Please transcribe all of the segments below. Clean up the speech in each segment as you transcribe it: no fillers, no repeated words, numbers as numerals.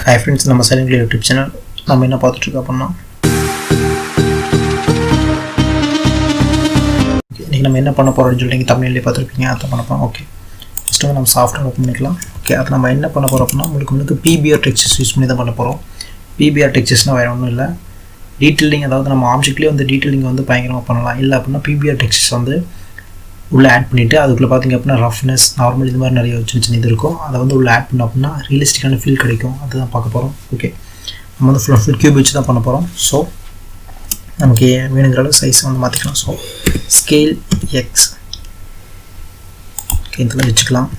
Hi friends, நம்ம silent YouTube channel. நம்ம என்ன பார்த்துட்டு இருக்கோம் அப்படின்னா, இன்னைக்கு நம்ம என்ன பண்ண போறோம்னு சொல்லி நீங்க தமிழ்லயே பார்த்துருப்பீங்க. அதை பண்ண போறோம். ஓகே, ஃபர்ஸ்ட் வந்து நம்ம சாஃப்ட்வேர் ஓப்பன் பண்ணிக்கலாம். ஓகே, அது நம்ம என்ன பண்ண போறோம் அப்படின்னா, முழுக்க PBR டெக்ஸ்சர்ஸ் யூஸ் பண்ணி தான் பண்ண போறோம். PBR டெக்ஸ்சர்ஸ்னா வேற ஒன்றும் இல்லை, டீட்டெயிலிங். அதாவது நம்ம ஆப்ஜெக்ட்லேயே வந்து டீட்டெயிலிங் வந்து பயங்கரமாக பண்ணலாம். இல்லை அப்படின்னா PBR டெக்ஸ்சர்ஸ் வந்து உள்ளே ஆட் பண்ணிவிட்டு அதுக்குள்ளே பார்த்திங்க அப்படின்னா ரஃப்னஸ், நார்மல், இது மாதிரி நிறைய சின்ன சின்ன இது இருக்கும். அதை வந்து உள்ளே ஆட் பண்ணோம் அப்படின்னா ரியலிஸ்டிக்கான ஃபீல் கிடைக்கும். அதுதான் பார்க்க போகிறோம். ஓகே, நம்ம வந்து ஃபுல் கியூப் வச்சு தான் பண்ண போகிறோம். ஸோ நமக்கு வேணுங்கிற அளவு சைஸ் வந்து மாற்றிக்கலாம். ஸோ ஸ்கேல் எக்ஸ் ஓகே இதில் வச்சுக்கலாம்.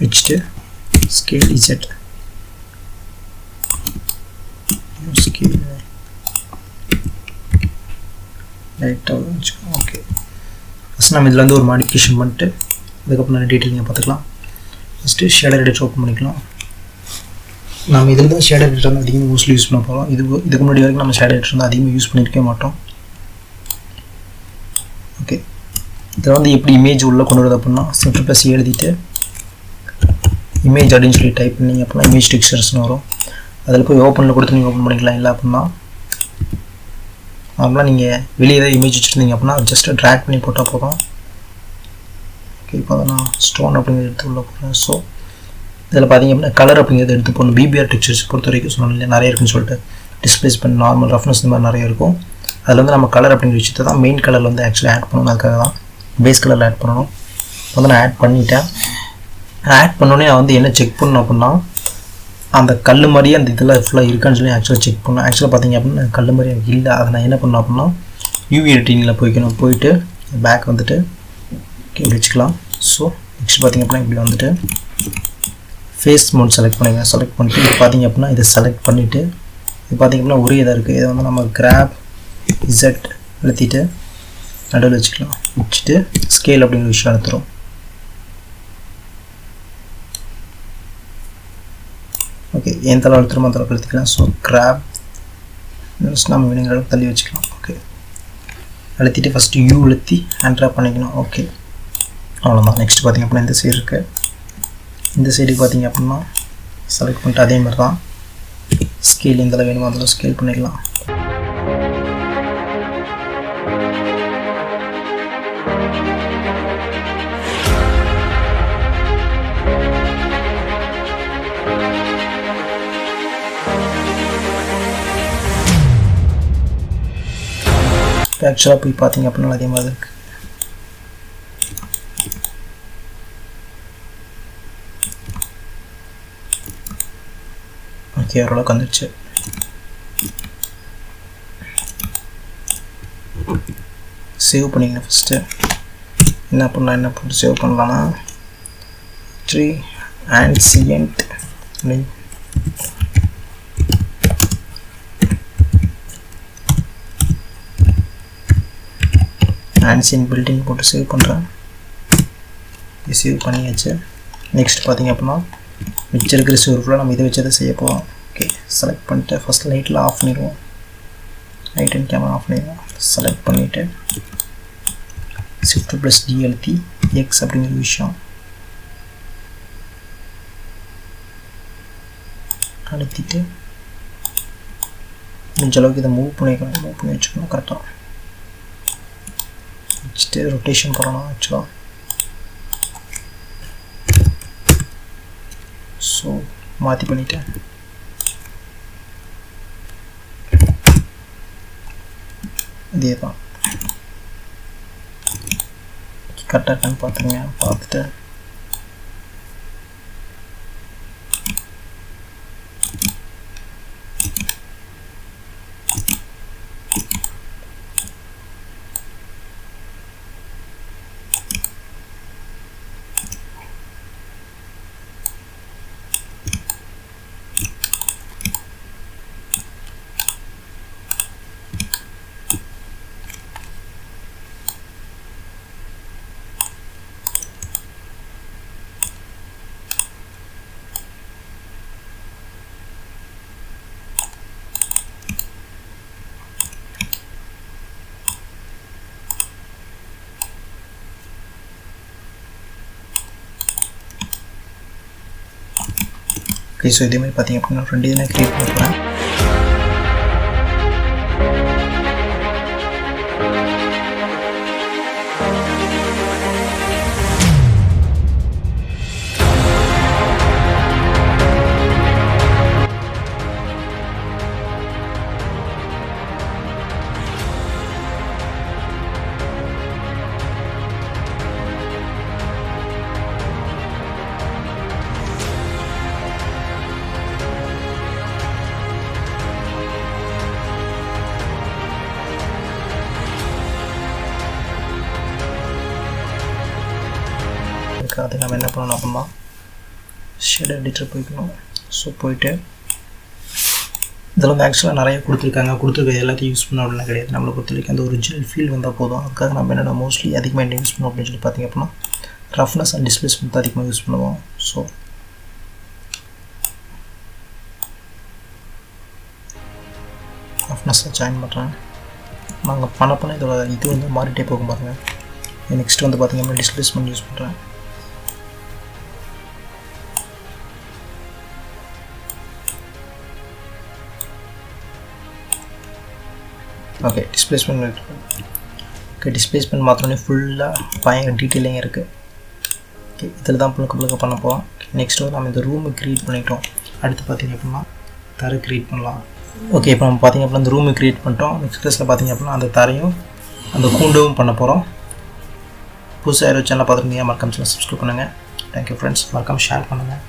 வச்சுட்டு ஸ்கேல் இசட் ஸ்கேல் லைட்டாக வச்சுக்கலாம். ஓகே, ஃபஸ்ட் நம்ம இதில் வந்து ஒரு மாடிஃபிகேஷன் பண்ணிட்டு அதுக்கப்புறம் நிறைய டீட்டெயிலிங்க பார்த்துக்கலாம். ஃபஸ்ட்டு ஷேடர் எடிட்டர் ஓப்பன் பண்ணிக்கலாம். நம்ம இதில் தான் ஷேடர் எடிட்டர் வந்து அதிகமாக மோஸ்ட்லி யூஸ் பண்ண போகிறோம். இதுக்கு முன்னாடி வரைக்கும் நம்ம ஷேடர் எடிட்டர் வந்து அதிகமாக யூஸ் பண்ணியிருக்கவே மாட்டோம். ஓகே, இதில் வந்து எப்படி இமேஜ் உள்ளே கொண்டு வருது அப்படின்னா, Ctrl+C எழுதிட்டு இமேஜ் அப்படின்னு சொல்லி டைப் பண்ணிங்க அப்படின்னா இமேஜ் டெக்ஸ்சர்ஸ்னு வரும். அதில் போய் ஓப்பனில் கொடுத்து நீங்கள் ஓப்பன் பண்ணிக்கலாம். இல்லை அப்படின்னா நார்மலாக நீங்கள் வெளியே ஏதாவது இமேஜ் வச்சுருந்தீங்க அப்படின்னா ஜஸ்ட்டு ட்ராக் பண்ணி போட்டால் போதும். ஓகே, இப்போ அதை நான் ஸ்டோன் அப்படிங்கிறது எடுத்து உள்ள போகிறேன். ஸோ இதில் பார்த்திங்க அப்படின்னா கலர் அப்படிங்கிறது எடுத்து போகணும். BBR டெக்ஸ்சர்ஸ் பொறுத்த வரைக்கும் சொன்னாலே நிறைய இருக்குன்னு சொல்லிட்டு டிஸ்பிளேஸ்மெண்ட், நார்மல், ரஃப்னஸ், இந்த மாதிரி நிறைய இருக்கும். அதில் வந்து நம்ம கலர் அப்படிங்கிற விஷயத்தை தான் மெயின் கலரில் வந்து ஆக்சுவலி ஆட் பண்ணணும். அதுக்காக தான் பேஸ் கலரில் ஆட் பண்ணணும். வந்து நான் ஆட் பண்ணிட்டேன். ஆட் பண்ணோடனே நான் வந்து என்ன செக் பண்ணணும் அப்படின்னா, அந்த கல் மாதிரியே அந்த இதில் ஃபுல்லாக இருக்கான்னு சொல்லி ஆக்சுவலாக செக் பண்ணேன். ஆக்சுவலாக பார்த்திங்க அப்படின்னா கல் மாதிரி எனக்கு இல்லை. அதை நான் என்ன பண்ணேன் அப்படின்னா UV எடிட்டிங்கில் போயிட்டு பேக் வந்துட்டு இப்படி வச்சுக்கலாம். ஸோ நெக்ஸ்ட் பார்த்திங்க அப்படின்னா இப்படி வந்துட்டு ஃபேஸ் மோட் செலக்ட் பண்ணிக்கலாம். செலக்ட் பண்ணிட்டு இது பார்த்திங்க அப்படின்னா இதை செலக்ட் பண்ணிவிட்டு இது பார்த்திங்க அப்படின்னா ஒரே இதாக இருக்குது. இதை வந்து நம்ம கிராப் இசட் அழுத்திட்டு நடுவில் வச்சுக்கலாம். வச்சுட்டு ஸ்கேல் அப்படிங்கிற விஷயம் எடுத்துரும். ஓகே, என் தலை அழுத்துறோமோ அந்த அளவுக்கு அழுத்திக்கலாம். ஸோ கிராப் நம்ம வேணுங்கிற அளவுக்கு தள்ளி வச்சுக்கலாம். ஓகே, அழுத்திட்டு ஃபஸ்ட்டு U அழுத்தி ஹேண்ட் ட்ராப் பண்ணிக்கணும். ஓகே, அவ்வளோதான். நெக்ஸ்ட் பார்த்திங்க அப்படின்னா இந்த சைடு இருக்குது. இந்த சைடுக்கு பார்த்திங்க அப்படின்னா செலக்ட் பண்ணிட்டு அதே மாதிரி தான் ஸ்கேல் எந்த வேணுமோ அதில் ஸ்கேல் பண்ணிக்கலாம். ஆக்சுவலாக போய் பார்த்தீங்க அப்படின்னா அதே மாதிரி இருக்குது. ஓகே, ஓரளவுக்கு வந்துடுச்சு. சேவ் பண்ணிக்கணும். ஃபஸ்ட்டு என்ன போட்டு சேவ் பண்ணலான்னா ஆன்சியன்ட் ஆன்சியன்ட் பில்டிங் போட்டு சேவ் பண்ணுறேன். இது சேவ் பண்ணியாச்சு. நெக்ஸ்ட் பார்த்திங்க அப்படின்னா வச்சிருக்கிற சேவ் ஃபுல்லாக நம்ம இதை வச்சு தான் செய்ய போகிறோம். ஓகே, செலக்ட் பண்ணிட்டு ஃபஸ்ட் லைட்டில் ஆஃப் பண்ணிடுவோம். லைட் அண்ட் கேமரா ஆஃப் பண்ணிடுவோம். செலக்ட் பண்ணிவிட்டு Ctrl+D அழுத்தி எக்ஸ் அப்படிங்கிற விஷயம் அழுத்திட்டு முடிஞ்ச அளவுக்கு இதை மூவ் பண்ணி வச்சுக்கணும் கரெக்டாக. வச்சுட்டு ரொட்டேஷன் பண்ணணும் ஆக்சுவலாக. ஸோ மாற்றி பண்ணிட்டேன். இதே தான் கரெக்டாக இருக்கான்னு பார்த்துங்க. பார்த்துட்டு ஓகே, ஸோ இதேமாதிரி பார்த்தீங்க அப்படின்னா 2 டிசைனை க்ரியேட் பண்ண போகிறேன். அது நம்ம என்ன பண்ணணும் அப்படின்னா ஷேடர் எடிட்டர் போய்க்கணும். ஸோ போயிட்டு இதில் வந்து ஆக்சுவலாக நிறைய கொடுத்துருக்க எல்லாத்தையும் யூஸ் பண்ண அப்படின்னா கிடையாது. நம்மளை பொறுத்த வரைக்கும் அந்த ஒரிஜினல் ஃபீல் வந்தால் போதும். அதுக்காக நம்ம என்னென்ன மோஸ்ட்லி அதிகமாக என்ன யூஸ் பண்ணுவோம் அப்படின்னு சொல்லி பார்த்திங்க அப்படின்னா ரஃப்னஸ் அண்ட் டிஸ்பிளேஸ்மெண்ட் அதிகமாக யூஸ் பண்ணுவோம். ஸோ ரஃப்னஸை ஜாயின் பண்ணுறேன். நாங்கள் பண்ண இதோட இது வந்து மாறிட்டே போகும் பாருங்கள். நெக்ஸ்ட் வந்து பார்த்திங்க அப்படின்னா டிஸ்பிளேஸ்மெண்ட் யூஸ் பண்ணுறேன். ஓகே, டிஸ்பிளேஸ்மெண்ட் டிஸ்பிளேஸ்மெண்ட் மாத்திரமே ஃபுல்லாக பயங்கர டீட்டெயிலிங் இருக்குது. ஓகே, இதில் தான் புழுக்க பண்ண போகிறோம். நெக்ஸ்ட் வந்து நம்ம இந்த ரூமை க்ரியேட் பண்ணிட்டோம். அடுத்து பார்த்திங்க அப்படின்னா தரை க்ரியேட் பண்ணலாம். ஓகே, இப்போ நம்ம பார்த்திங்க அப்படின்னா இந்த ரூமை க்ரியேட் பண்ணிட்டோம். நெக்ஸ்ட் கிளாஸில் பார்த்திங்க அப்படின்னா அந்த தரையும் அந்த கூண்டும் பண்ண போகிறோம். புதுசாக யாரும் சேனல் பார்த்துருந்தீங்க மறக்காம சேனல் சப்ஸ்கிரைப் பண்ணுங்கள். Thank you friends. மறக்காம ஷேர் பண்ணுங்கள்.